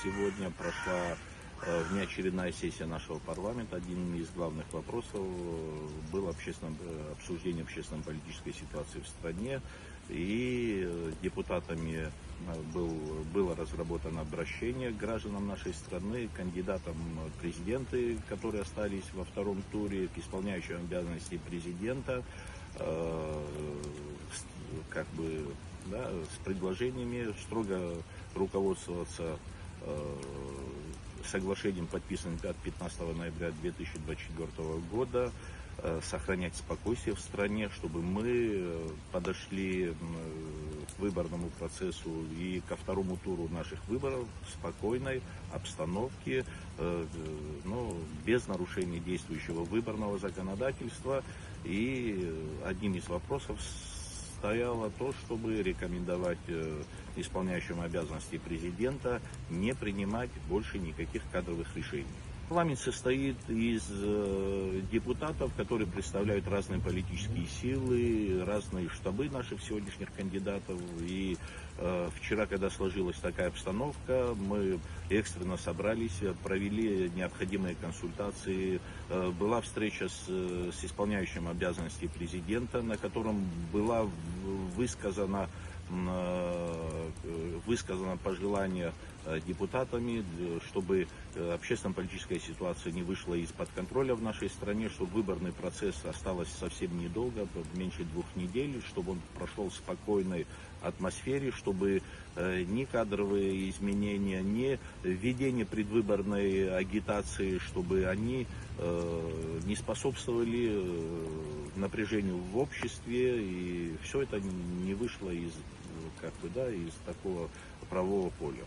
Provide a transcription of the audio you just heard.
Сегодня прошла внеочередная сессия нашего парламента. Один из главных вопросов был обсуждение общественно-политической ситуации в стране. И депутатами было разработано обращение к гражданам нашей страны, кандидатам в президенты, которые остались во втором туре, к исполняющим обязанности президента, с предложениями строго руководствоваться соглашением, подписанным 15 ноября 2024 года, сохранять спокойствие в стране, чтобы мы подошли к выборному процессу и ко второму туру наших выборов в спокойной обстановке, без нарушения действующего выборного законодательства. И одним из вопросов стояло то, чтобы рекомендовать исполняющему обязанности президента не принимать больше никаких кадровых решений. Парламент состоит из депутатов, которые представляют разные политические силы, разные штабы наших сегодняшних кандидатов. И вчера, когда сложилась такая обстановка, мы экстренно собрались, провели необходимые консультации. Была встреча с исполняющим обязанности президента, на котором была высказано пожелание депутатами, чтобы общественно-политическая ситуация не вышла из-под контроля в нашей стране, чтобы выборный процесс осталось совсем недолго, меньше 2 недель, чтобы он прошел в спокойной атмосфере, чтобы ни кадровые изменения, ни введение предвыборной агитации, чтобы они не способствовали напряжению в обществе, и все это не вышло из такого правового поля.